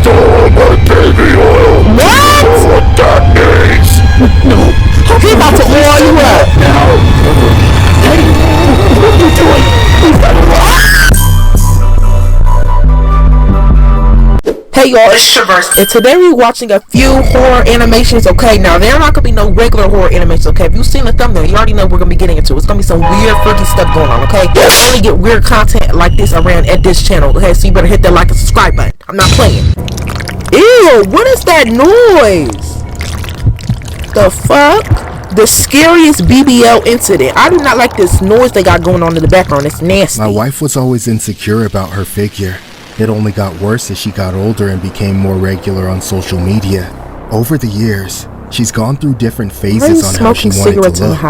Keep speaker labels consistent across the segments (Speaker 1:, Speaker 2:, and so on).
Speaker 1: stole my baby oil.
Speaker 2: What?
Speaker 1: You know what that means?
Speaker 2: No. He about to oil you up.
Speaker 1: Now. Hey, what are you doing?
Speaker 2: Hey y'all, it's TRIPPVERSE, and today we're watching a few horror animations. Okay, now they're not gonna be no regular horror animations. Okay, if you've seen the thumbnail, you already know we're gonna be getting into. It's gonna be some weird, freaky stuff going on. Okay, I only get weird content like this around at this channel. Okay, so you better hit that like and subscribe button. I'm not playing. Ew, what is that noise? The fuck? The scariest BBL incident. I do not like this noise they got going on in the background. It's nasty.
Speaker 3: My wife was always insecure about her figure. It only got worse as she got older and became more regular on social media. Over the years, she's gone through different phases on how she wanted to look.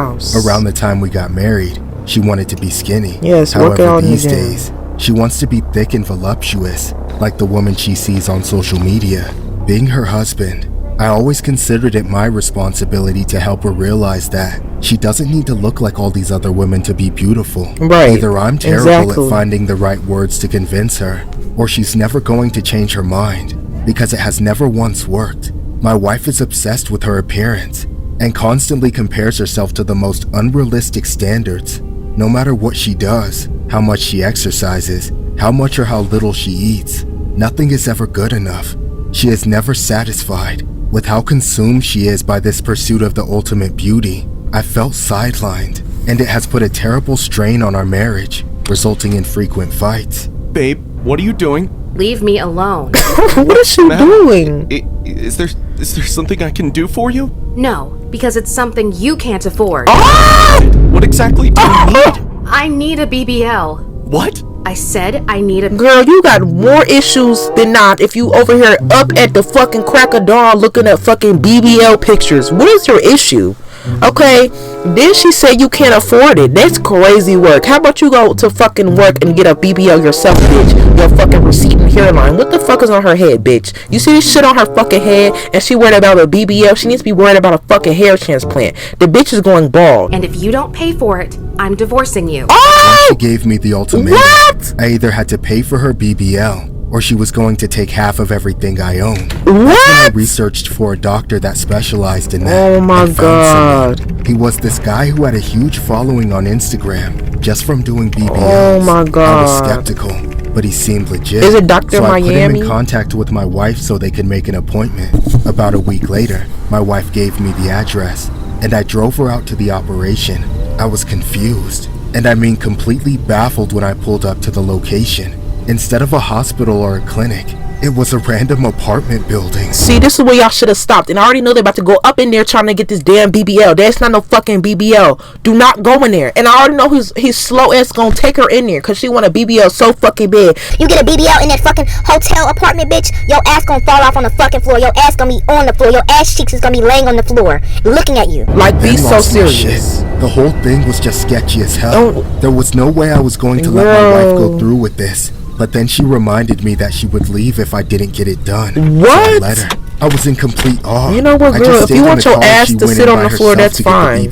Speaker 3: Around the time we got married, she wanted to be skinny.
Speaker 2: Yes,
Speaker 3: however, these days, she wants to be thick and voluptuous, like the woman she sees on social media. Being her husband, I always considered it my responsibility to help her realize that she doesn't need to look like all these other women to be beautiful.
Speaker 2: Right.
Speaker 3: Either I'm terrible at finding the right words to convince her, or she's never going to change her mind, because it has never once worked. My wife is obsessed with her appearance and constantly compares herself to the most unrealistic standards. No matter what she does, how much she exercises, how much or how little she eats, nothing is ever good enough. She is never satisfied. With how consumed she is by this pursuit of the ultimate beauty, I felt sidelined, and it has put a terrible strain on our marriage, resulting in frequent fights.
Speaker 4: Babe, what are you doing?
Speaker 5: Leave me alone.
Speaker 2: What is she doing?
Speaker 4: Is there something I can do for you?
Speaker 5: No, because it's something you can't afford.
Speaker 4: What exactly do you need?
Speaker 5: I need a BBL.
Speaker 4: What?
Speaker 5: I said I need a...
Speaker 2: Girl, you got more issues than not if you over here up at the fucking crack of dawn looking at fucking BBL pictures. What is your issue? Okay, then she said you can't afford it. That's crazy work. How about you go to fucking work and get a BBL yourself, bitch? Your fucking receding hairline. What the fuck is on her head, bitch? You see this shit on her fucking head and she worried about a BBL? She needs to be worried about a fucking hair transplant. The bitch is going bald.
Speaker 5: And if you don't pay for it, I'm divorcing you.
Speaker 2: Oh!
Speaker 3: She gave me the ultimatum.
Speaker 2: What?
Speaker 3: I either had to pay for her BBL, or she was going to take half of everything I owned.
Speaker 2: What?
Speaker 3: I researched for a doctor that specialized in that.
Speaker 2: Oh my god.
Speaker 3: He was this guy who had a huge following on Instagram just from doing BBLs.
Speaker 2: Oh my god.
Speaker 3: I was skeptical, but he seemed legit.
Speaker 2: Is it Dr.
Speaker 3: So I
Speaker 2: Miami?
Speaker 3: put him in contact with my wife so they could make an appointment. About a week later, my wife gave me the address, and I drove her out to the operation. I was confused, and I mean completely baffled when I pulled up to the location. Instead of a hospital or a clinic, it was a random apartment building.
Speaker 2: See, this is where y'all should have stopped. And I already know they're about to go up in there trying to get this damn BBL. That's not no fucking BBL. Do not go in there. And I already know his slow ass gonna take her in there because she want a BBL so fucking bad.
Speaker 6: You get a BBL in that fucking hotel apartment, bitch, your ass gonna fall off on the fucking floor. Your ass gonna be on the floor. Your ass cheeks is gonna be laying on the floor looking at you.
Speaker 2: Like, be so serious.
Speaker 3: The whole thing was just sketchy as hell. There was no way I was going to let my wife go through with this. But then she reminded me that she would leave if I didn't get it done.
Speaker 2: What?
Speaker 3: So I let her. I was in complete awe.
Speaker 2: You know what, girl? If you want your ass to sit on the floor, that's fine.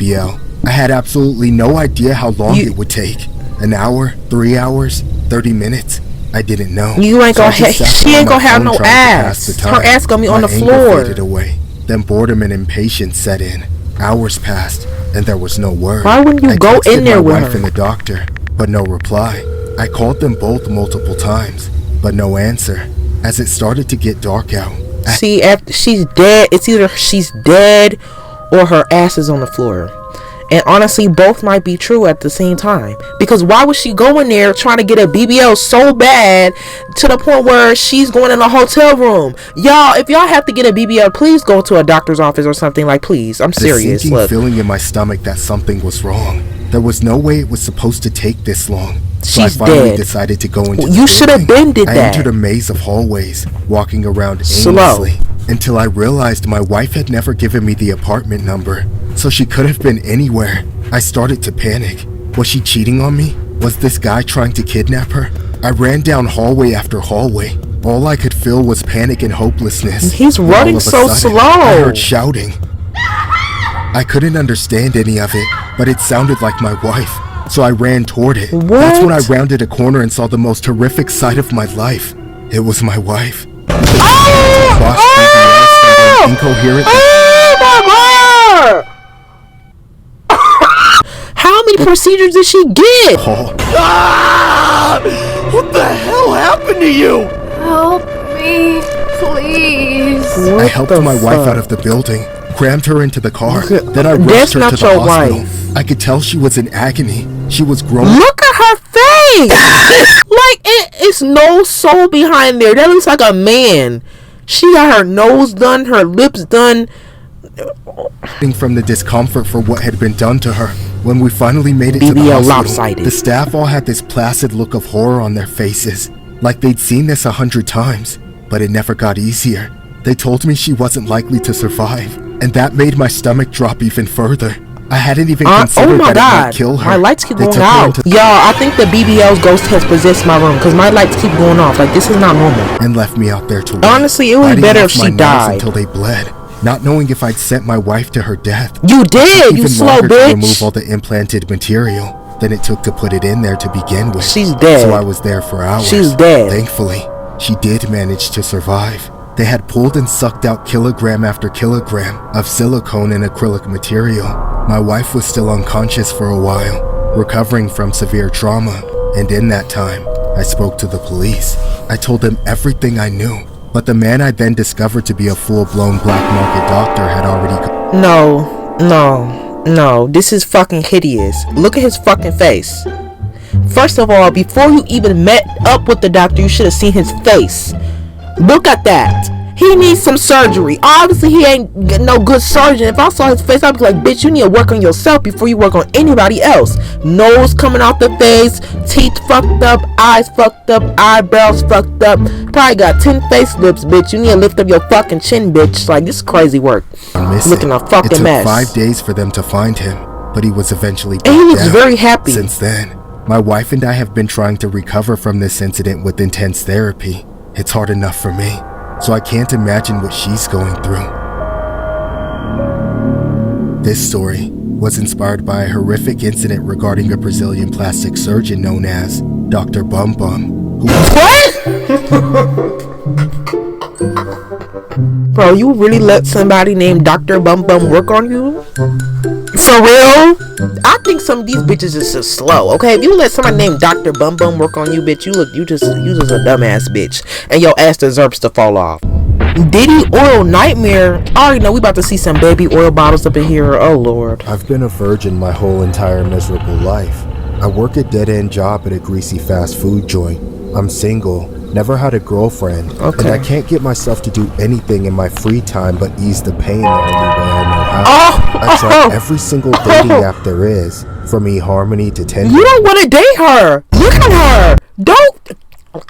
Speaker 3: I had absolutely no idea how long it would take. An hour, 3 hours, 30 minutes. I didn't know.
Speaker 2: You ain't gonna she ain't gonna have no ass. Her ass gonna be on the floor.
Speaker 3: Faded away. Then boredom and impatience set in. Hours passed, and there was no word.
Speaker 2: Why wouldn't you go in there with her?
Speaker 3: I texted my wife and the doctor, but no reply. I called them both multiple times, but no answer, as it started to get dark out.
Speaker 2: See, after she's dead, it's either she's dead or her ass is on the floor. And honestly, both might be true at the same time. Because why would she go in there trying to get a BBL so bad to the point where she's going in a hotel room? Y'all, if y'all have to get a BBL, please go to a doctor's office or something. Like, please, I'm serious.
Speaker 3: The sinking feeling in my stomach that something was wrong. There was no way it was supposed to take this long. So I finally decided to go into
Speaker 2: You should have been did that.
Speaker 3: I entered a maze of hallways, walking around aimlessly, until I realized my wife had never given me the apartment number, so she could have been anywhere. I started to panic. Was she cheating on me? Was this guy trying to kidnap her? I ran down hallway after hallway. All I could feel was panic and hopelessness.
Speaker 2: He's running so slow.
Speaker 3: I heard shouting. I couldn't understand any of it, but it sounded like my wife. So I ran toward it. That's when I rounded a corner and saw the most horrific sight of my life. It was my wife. Botched BBL stumbling incoherent.
Speaker 2: Oh my god! How many procedures did she get?
Speaker 4: What the hell happened to you?
Speaker 5: Help me, please.
Speaker 3: I helped my wife out of the building, crammed her into the car, then I rushed her to the
Speaker 2: your
Speaker 3: hospital.
Speaker 2: wife.
Speaker 3: I could tell she was in agony. She was groaning.
Speaker 2: Look at her face! Like, it's no soul behind there. That looks like a man. She got her nose done, her lips done.
Speaker 3: From the discomfort for what had been done to her. When we finally made it to the
Speaker 2: BBL
Speaker 3: hospital,
Speaker 2: lopsided.
Speaker 3: the staff all had this placid look of horror on their faces, like they'd seen this 100 times, but it never got easier. They told me she wasn't likely to survive, and that made my stomach drop even further. I hadn't even considered
Speaker 2: oh my
Speaker 3: that it
Speaker 2: god,
Speaker 3: might kill her.
Speaker 2: my lights keep
Speaker 3: They
Speaker 2: going
Speaker 3: took her
Speaker 2: out.
Speaker 3: into-
Speaker 2: Y'all, I think the BBL's ghost has possessed my room because my lights keep going off. Like, this is not normal.
Speaker 3: and left me out there to wait,
Speaker 2: Honestly, it would be
Speaker 3: biting
Speaker 2: better
Speaker 3: off
Speaker 2: if she
Speaker 3: my nails
Speaker 2: died.
Speaker 3: until they bled, not knowing if I'd sent my wife to her death.
Speaker 2: You did, you
Speaker 3: Even
Speaker 2: slow
Speaker 3: longer to remove
Speaker 2: bitch.
Speaker 3: all the implanted material than it took to put it in there to begin with.
Speaker 2: She's dead.
Speaker 3: So I was there for hours.
Speaker 2: She's dead.
Speaker 3: Thankfully, she did manage to survive. They had pulled and sucked out kilogram after kilogram of silicone and acrylic material. My wife was still unconscious for a while, recovering from severe trauma, and in that time, I spoke to the police. I told them everything I knew, but the man I then discovered to be a full-blown black market doctor had already...
Speaker 2: No, this is fucking hideous. Look at his fucking face. First of all, before you even met up with the doctor, you should have seen his face. Look at that. He needs some surgery. Obviously, he ain't no good surgeon. If I saw his face, I'd be like, bitch, you need to work on yourself before you work on anybody else. Nose coming out the face, teeth fucked up, eyes fucked up, eyebrows fucked up. Probably got 10 facelifts, bitch. You need to lift up your fucking chin, bitch. Like, this is crazy work. Looking a fucking
Speaker 3: It took
Speaker 2: mess.
Speaker 3: 5 days for them to find him, but he was eventually
Speaker 2: And he
Speaker 3: brought
Speaker 2: looks
Speaker 3: down.
Speaker 2: very happy.
Speaker 3: Since then, my wife and I have been trying to recover from this incident with intense therapy. It's hard enough for me, so I can't imagine what she's going through. This story was inspired by a horrific incident regarding a Brazilian plastic surgeon known as Dr. Bum Bum, who
Speaker 2: Bro, you really let somebody named Dr. Bum Bum work on you? For real? I think some of these bitches is just slow, okay? If you let somebody named Dr. Bum Bum work on you, bitch, you just a dumbass bitch. And your ass deserves to fall off. Diddy Oil Nightmare. I already know we about to see some baby oil bottles up in here. Oh, Lord.
Speaker 3: I've been a virgin my whole entire miserable life. I work a dead-end job at a greasy fast food joint. I'm single, never had a girlfriend, and I can't get myself to do anything in my free time but ease the pain the only way I know how. I tried every single dating app there is, from eHarmony to Tinder.
Speaker 2: You don't want to date her. Look at her. Don't.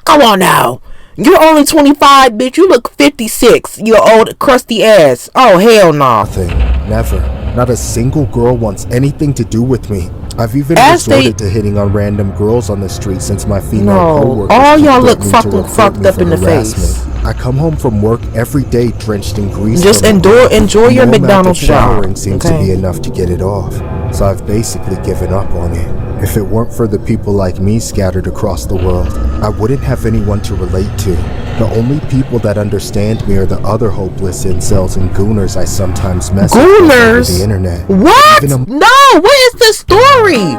Speaker 2: Come on now. You're only 25, bitch. You look 56. You old crusty ass. Oh, hell no.
Speaker 3: Nothing. Never. Not a single girl wants anything to do with me. I've even
Speaker 2: As
Speaker 3: resorted to hitting on random girls on the street since my female
Speaker 2: No,
Speaker 3: coworkers
Speaker 2: all
Speaker 3: keep
Speaker 2: y'all look
Speaker 3: threatening to
Speaker 2: fucking
Speaker 3: report
Speaker 2: fucked
Speaker 3: me
Speaker 2: up
Speaker 3: for
Speaker 2: in the
Speaker 3: harassment.
Speaker 2: face.
Speaker 3: I come home from work every day drenched in grease.
Speaker 2: Just
Speaker 3: from the
Speaker 2: enjoy your
Speaker 3: no amount of
Speaker 2: McDonald's job,
Speaker 3: showering seems to be enough to get it off. So I've basically given up on it. If it weren't for the people like me scattered across the world, I wouldn't have anyone to relate to. The only people that understand me are the other hopeless incels and gooners I sometimes mess with over
Speaker 2: Gooners?
Speaker 3: the internet.
Speaker 2: What?
Speaker 3: Even
Speaker 2: No, what is the story?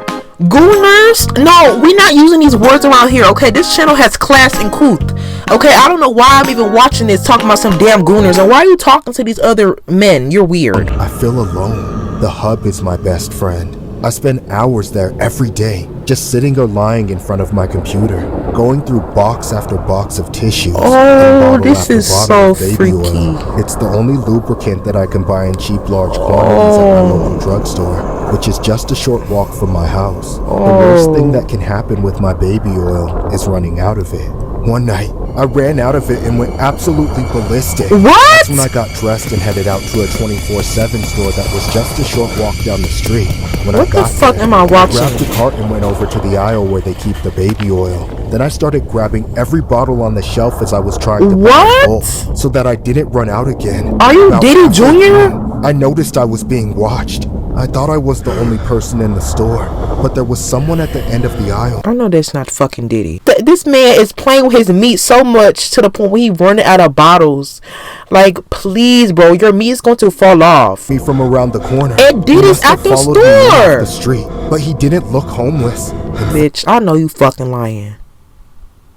Speaker 2: Gooners? No, we're not using these words around here, okay? This channel has class and couth. Okay, I don't know why I'm even watching this talking about some damn gooners. And why are you talking to these other men? You're weird.
Speaker 3: I feel alone. The hub is my best friend. I spend hours there every day, just sitting or lying in front of my computer, going through box after box of tissues.
Speaker 2: Oh,
Speaker 3: and bottle
Speaker 2: this
Speaker 3: after
Speaker 2: is
Speaker 3: bottle
Speaker 2: so
Speaker 3: of baby
Speaker 2: freaky.
Speaker 3: oil. It's the only lubricant that I can buy in cheap large quantities at my local drugstore, which is just a short walk from my house. The worst thing that can happen with my baby oil is running out of it. One night, I ran out of it and went absolutely ballistic.
Speaker 2: What?
Speaker 3: That's when I got dressed and headed out to a 24/7 store that was just a short walk down the street. When
Speaker 2: What
Speaker 3: I got
Speaker 2: the fuck
Speaker 3: there,
Speaker 2: am I watching?
Speaker 3: grabbed the cart and went over to the aisle where they keep the baby oil. Then I started grabbing every bottle on the shelf as I was trying to buy
Speaker 2: What?
Speaker 3: in bulk, so that I didn't run out again.
Speaker 2: Are you
Speaker 3: About
Speaker 2: Diddy
Speaker 3: halfway
Speaker 2: Jr.?
Speaker 3: through, I noticed I was being watched. I thought I was the only person in the store, but there was someone at the end of the aisle.
Speaker 2: I know that's not fucking Diddy. This man is playing with his meat so much to the point where he running out of bottles. Like, please, bro, your meat is going to fall off.
Speaker 3: Me from around the corner.
Speaker 2: And Diddy's at the
Speaker 3: Followed me off
Speaker 2: store.
Speaker 3: the street, but he didn't look homeless.
Speaker 2: Bitch, I know you fucking lying.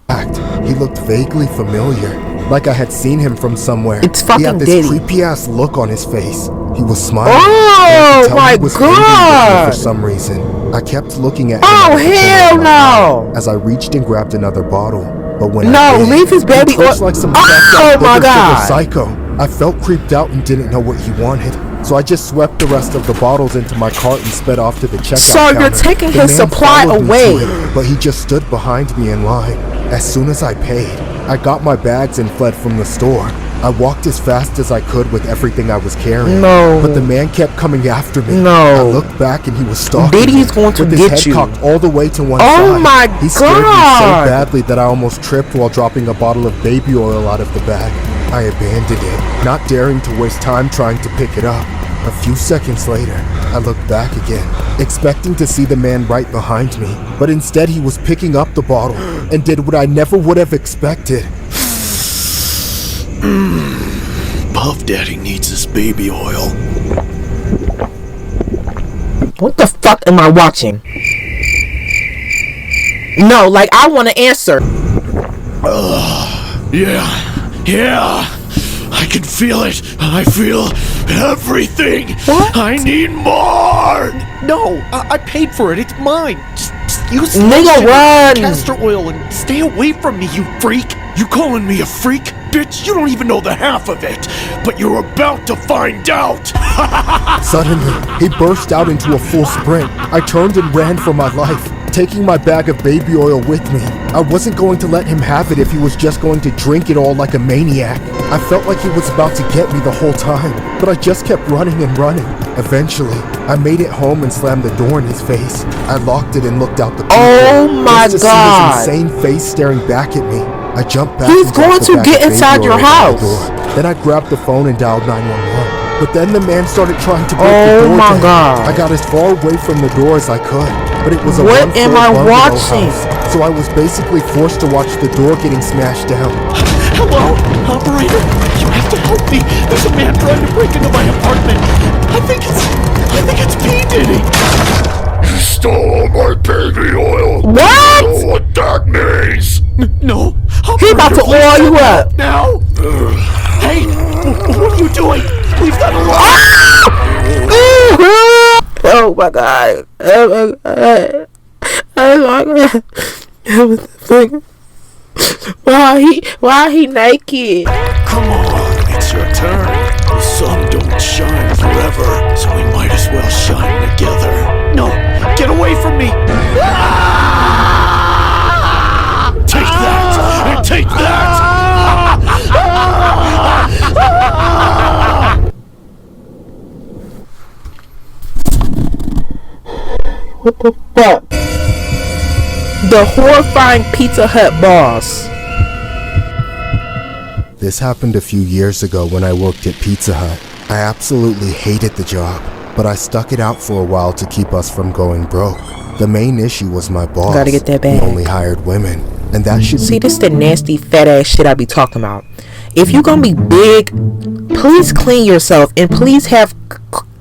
Speaker 3: In fact, he looked vaguely familiar, like I had seen him from somewhere.
Speaker 2: It's fucking
Speaker 3: He had this
Speaker 2: Diddy.
Speaker 3: creepy ass look on his face. He was smiling.
Speaker 2: Oh my
Speaker 3: For
Speaker 2: god!
Speaker 3: some reason, I kept looking at him.
Speaker 2: Oh hell no!
Speaker 3: As I reached and grabbed another bottle, but when
Speaker 2: No,
Speaker 3: I did,
Speaker 2: leave his baby.
Speaker 3: he twitched like some
Speaker 2: Oh
Speaker 3: cracked-out
Speaker 2: my
Speaker 3: liver sugar
Speaker 2: god!
Speaker 3: psycho. I felt creeped out and didn't know what he wanted, so I just swept the rest of the bottles into my cart and sped off to the checkout
Speaker 2: So
Speaker 3: counter.
Speaker 2: you're taking
Speaker 3: The
Speaker 2: his
Speaker 3: man
Speaker 2: supply
Speaker 3: followed me
Speaker 2: away.
Speaker 3: to it, but he just stood behind me in line. As soon as I paid, I got my bags and fled from the store. I walked as fast as I could with everything I was carrying.
Speaker 2: No.
Speaker 3: But the man kept coming after me.
Speaker 2: No.
Speaker 3: I looked back and he was stalking
Speaker 2: Diddy's
Speaker 3: me,
Speaker 2: going to
Speaker 3: with his
Speaker 2: get
Speaker 3: head
Speaker 2: you.
Speaker 3: cocked all the way to one
Speaker 2: Oh
Speaker 3: side.
Speaker 2: my
Speaker 3: He scared me so
Speaker 2: God.
Speaker 3: badly that I almost tripped while dropping a bottle of baby oil out of the bag. I abandoned it, not daring to waste time trying to pick it up. A few seconds later, I looked back again, expecting to see the man right behind me, but instead he was picking up the bottle and did what I never would have expected.
Speaker 4: Puff Daddy needs his baby oil.
Speaker 2: What the fuck am I watching? No, like I want to answer.
Speaker 4: Yeah. I can feel it. I feel everything.
Speaker 2: What?
Speaker 4: I need more. No, I paid for it. It's mine. Just use
Speaker 2: Nigga,
Speaker 4: lotion
Speaker 2: run.
Speaker 4: and castor oil and stay away from me, you freak. You calling me a freak? Bitch, you don't even know the half of it. But you're about to find out.
Speaker 3: Suddenly, he burst out into a full sprint. I turned and ran for my life, taking my bag of baby oil with me. I wasn't going to let him have it if he was just going to drink it all like a maniac. I felt like he was about to get me the whole time, but I just kept running and running. Eventually, I made it home and slammed the door in his face. I locked it and looked out the peephole.
Speaker 2: Oh my
Speaker 3: just to
Speaker 2: God.
Speaker 3: see his insane face staring back at me. I jumped back.
Speaker 2: He's
Speaker 3: and dropped
Speaker 2: going
Speaker 3: the
Speaker 2: to
Speaker 3: bag
Speaker 2: get
Speaker 3: of baby
Speaker 2: inside your
Speaker 3: oil out the
Speaker 2: house.
Speaker 3: door. Then I grabbed the phone and dialed 911. But then the man started trying to break the
Speaker 2: Oh
Speaker 3: door
Speaker 2: my
Speaker 3: down.
Speaker 2: God.
Speaker 3: I got as far away from the door as I could, but it was a
Speaker 2: What
Speaker 3: one-floor
Speaker 2: am I
Speaker 3: bungalow
Speaker 2: watching?
Speaker 3: house, so I was basically forced to watch the door getting smashed down.
Speaker 4: Hello, operator. You have to help me. There's a man trying to break into my apartment. I think it's P. Diddy.
Speaker 1: You stole my baby oil.
Speaker 2: What?
Speaker 1: You know what that means?
Speaker 4: No.
Speaker 2: He about to
Speaker 4: Operator,
Speaker 2: oil you
Speaker 4: please
Speaker 2: up.
Speaker 4: now. Hey, what are you doing? Leave that alone.
Speaker 2: Oh my god. Oh my god. Oh my god. What the fuck? Why he naked?
Speaker 4: Come on, it's your turn. The sun don't shine forever, so we might as well shine together. No, get away from me. Take that, and take that.
Speaker 2: What the fuck? The horrifying Pizza Hut boss.
Speaker 3: This happened a few years ago when I worked at Pizza Hut. I absolutely hated the job, but I stuck it out for a while to keep us from going broke. The main issue was my boss.
Speaker 2: Gotta get that bag.
Speaker 3: He only hired women, and that should
Speaker 2: See,
Speaker 3: be
Speaker 2: this the nasty fat ass shit I be talking about. If you gonna be big, please clean yourself and please have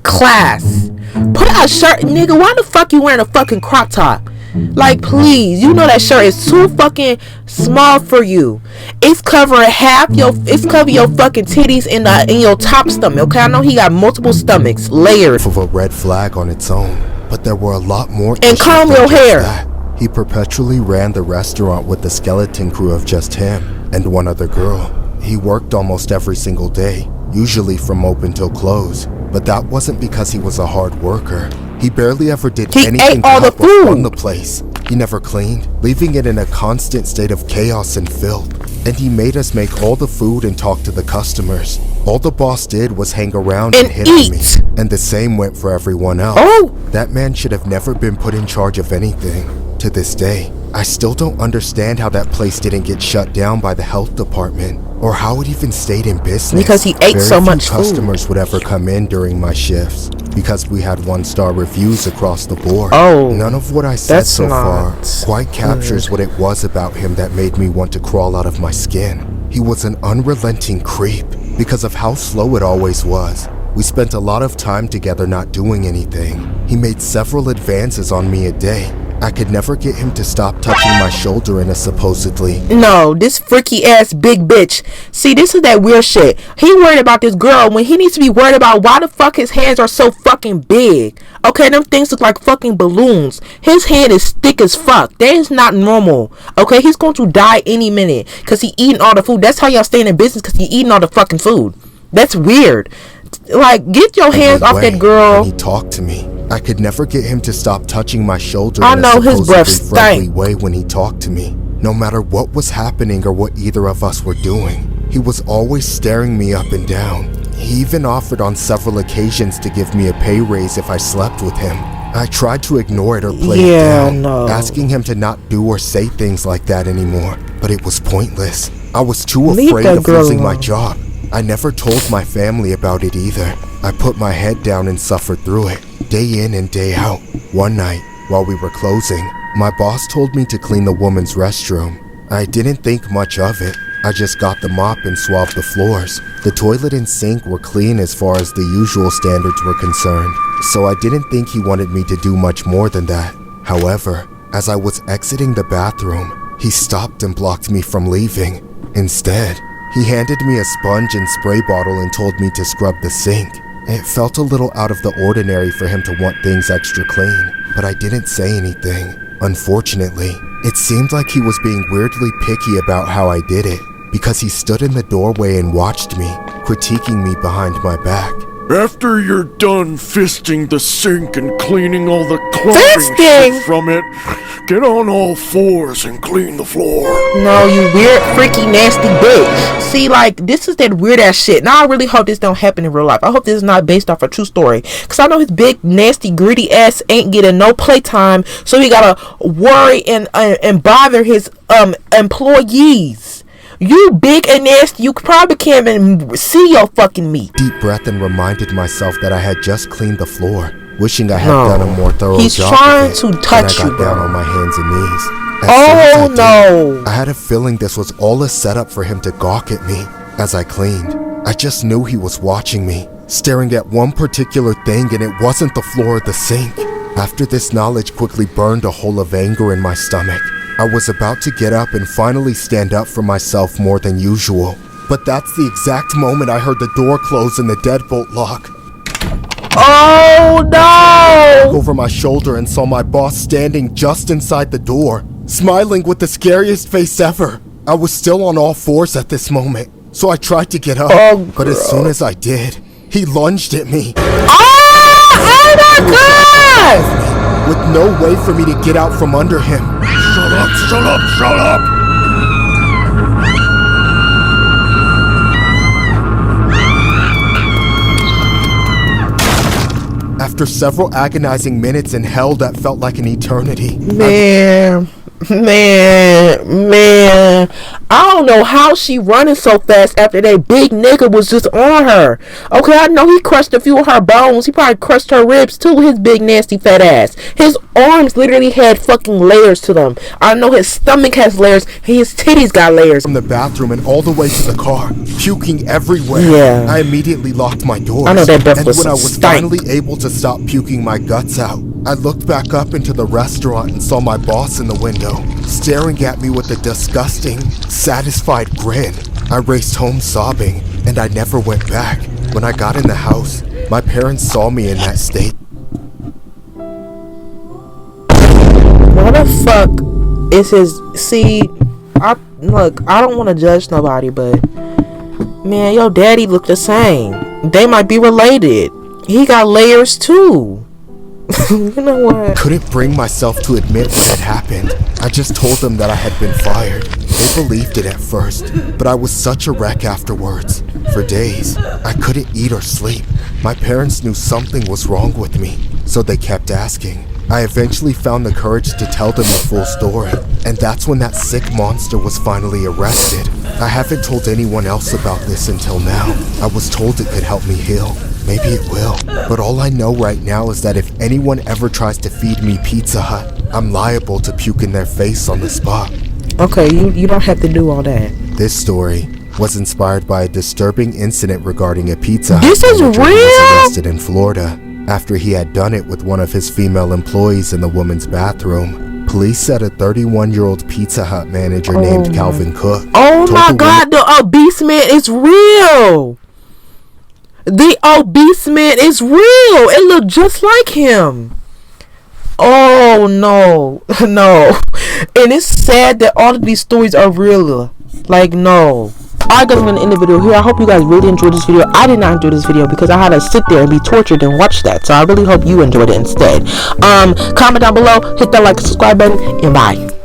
Speaker 2: class. Put a shirt, nigga. Why the fuck you wearing a fucking crop top? Like, please, you know that shirt is too fucking small for you. It's covering it's covering your fucking titties in your top stomach. Okay, I know he got multiple stomachs, layered.
Speaker 3: of a red flag on its own, but there were a lot more
Speaker 2: And
Speaker 3: issues
Speaker 2: comb
Speaker 3: than
Speaker 2: your
Speaker 3: just
Speaker 2: hair.
Speaker 3: that. He perpetually ran the restaurant with the skeleton crew of just him and one other girl. He worked almost every single day, usually from open till close, but that wasn't because he was a hard worker. He barely ever did
Speaker 2: He
Speaker 3: anything
Speaker 2: ate
Speaker 3: to
Speaker 2: all the
Speaker 3: help us run
Speaker 2: food.
Speaker 3: the place. He never cleaned, leaving it in a constant state of chaos and filth. And he made us make all the food and talk to the customers. All the boss did was hang around and hit on me.
Speaker 2: eat.
Speaker 3: And the same went for everyone else.
Speaker 2: Oh.
Speaker 3: That man should have never been put in charge of anything. To this day, I still don't understand how that place didn't get shut down by the health department, or how it even stayed in business.
Speaker 2: Because he ate
Speaker 3: Very
Speaker 2: so
Speaker 3: few
Speaker 2: much food.
Speaker 3: customers would ever come in during my shifts. because we had 1-star reviews across the board.
Speaker 2: Oh,
Speaker 3: none of what I said
Speaker 2: that's
Speaker 3: so far
Speaker 2: not
Speaker 3: quite captures what it was about him that made me want to crawl out of my skin. He was an unrelenting creep because of how slow it always was. We spent a lot of time together not doing anything. He made several advances on me a day. I could never get him to stop touching my shoulder in a supposedly...
Speaker 2: No, this freaky ass big bitch. See, this is that weird shit. He worried about this girl when he needs to be worried about why the fuck his hands are so fucking big. Okay, them things look like fucking balloons. His hand is thick as fuck. That is not normal. Okay, he's going to die any minute because he eating all the food. That's how y'all staying in business, because he eating all the fucking food. That's weird. Like, get your hands off that girl.
Speaker 3: When he talked to me, I could never get him to stop touching my shoulder
Speaker 2: I
Speaker 3: in
Speaker 2: know
Speaker 3: a
Speaker 2: his breath
Speaker 3: supposedly friendly
Speaker 2: stank.
Speaker 3: way when he talked to me. No matter what was happening or what either of us were doing, he was always staring me up and down. He even offered on several occasions to give me a pay raise if I slept with him. I tried to ignore it or play it down, asking him to not do or say things like that anymore, but it was pointless. I was too afraid of losing my job. I never told my family about it either. I put my head down and suffered through it, day in and day out. One night, while we were closing, my boss told me to clean the woman's restroom. I didn't think much of it. I just got the mop and swabbed the floors. The toilet and sink were clean as far as the usual standards were concerned, so I didn't think he wanted me to do much more than that. However, as I was exiting the bathroom, he stopped and blocked me from leaving. Instead, he handed me a sponge and spray bottle and told me to scrub the sink. It felt a little out of the ordinary for him to want things extra clean, but I didn't say anything. Unfortunately, it seemed like he was being weirdly picky about how I did it, because he stood in the doorway and watched me, critiquing me behind my back.
Speaker 4: After you're done fisting the sink and cleaning all the clumping shit from it, get on all fours and clean the floor.
Speaker 2: No, you weird, freaky, nasty bitch. See, like, this is that weird ass shit. Now I really hope this don't happen in real life. I hope this is not based off a true story, because I know his big, nasty, greedy ass ain't getting no playtime, so he gotta worry and bother his employees. You big and nasty, you probably can't even see your fucking meat.
Speaker 3: Deep breath and reminded myself that I had just cleaned the floor, wishing I had done a more thorough job.
Speaker 2: He's trying to touch you,
Speaker 3: I got down on my hands and knees.
Speaker 2: Oh no!
Speaker 3: I had a feeling this was all a setup for him to gawk at me as I cleaned. I just knew he was watching me, staring at one particular thing, and it wasn't the floor or the sink. After this knowledge quickly burned a hole of anger in my stomach. I was about to get up and finally stand up for myself more than usual. But that's the exact moment I heard the door close and the deadbolt lock.
Speaker 2: Oh no!
Speaker 3: Over my shoulder and saw my boss standing just inside the door, smiling with the scariest face ever. I was still on all fours at this moment, so I tried to get up, but as soon as I did, he lunged at me.
Speaker 2: Oh my god!
Speaker 3: With no way for me to get out from under him.
Speaker 1: Shut up, shut up, shut up!
Speaker 3: After several agonizing minutes in hell that felt like an eternity.
Speaker 2: Man, I don't know how she running so fast after that big nigga was just on her. Okay, I know he crushed a few of her bones. He probably crushed her ribs too, his big nasty fat ass. His arms literally had fucking layers to them. I know his stomach has layers. His titties got layers.
Speaker 3: From the bathroom and all the way to the car, puking everywhere.
Speaker 2: Yeah.
Speaker 3: I immediately locked my doors.
Speaker 2: I know that breath was
Speaker 3: when I was finally able to stop puking my guts out, I looked back up into the restaurant and saw my boss in the window, staring at me with a disgusting, satisfied grin. I raced home sobbing, and I never went back. When I got in the house, my parents saw me in that state.
Speaker 2: What the fuck is his... See, look, I don't want to judge nobody, but... Man, your daddy look the same. They might be related. He got layers too. You know what?
Speaker 3: Couldn't bring myself to admit what had happened. I just told them that I had been fired. They believed it at first, but I was such a wreck afterwards. For days, I couldn't eat or sleep. My parents knew something was wrong with me, so they kept asking. I eventually found the courage to tell them the full story, and that's when that sick monster was finally arrested. I haven't told anyone else about this until now. I was told it could help me heal, Maybe it will. But all I know right now is that if anyone ever tries to feed me Pizza Hut, I'm liable to puke in their face on the spot.
Speaker 2: Okay, you don't have to do all that.
Speaker 3: This story was inspired by a disturbing incident regarding a Pizza Hut
Speaker 2: This is
Speaker 3: manager who
Speaker 2: real?
Speaker 3: was arrested in Florida after he had done it with one of his female employees in the woman's bathroom. Police said a 31-year-old Pizza Hut manager named Calvin Cook.
Speaker 2: Oh
Speaker 3: told
Speaker 2: my
Speaker 3: the
Speaker 2: God, the obese man is real. The obese man is real. It looked just like him. Oh no, no. And it's sad that all of these stories are real. Like, no. Alright guys, I'm going to end the video here. I hope you guys really enjoyed this video. I did not enjoy this video because I had to sit there and be tortured and watch that. So I really hope you enjoyed it instead. Comment down below, hit that like and subscribe button, and bye.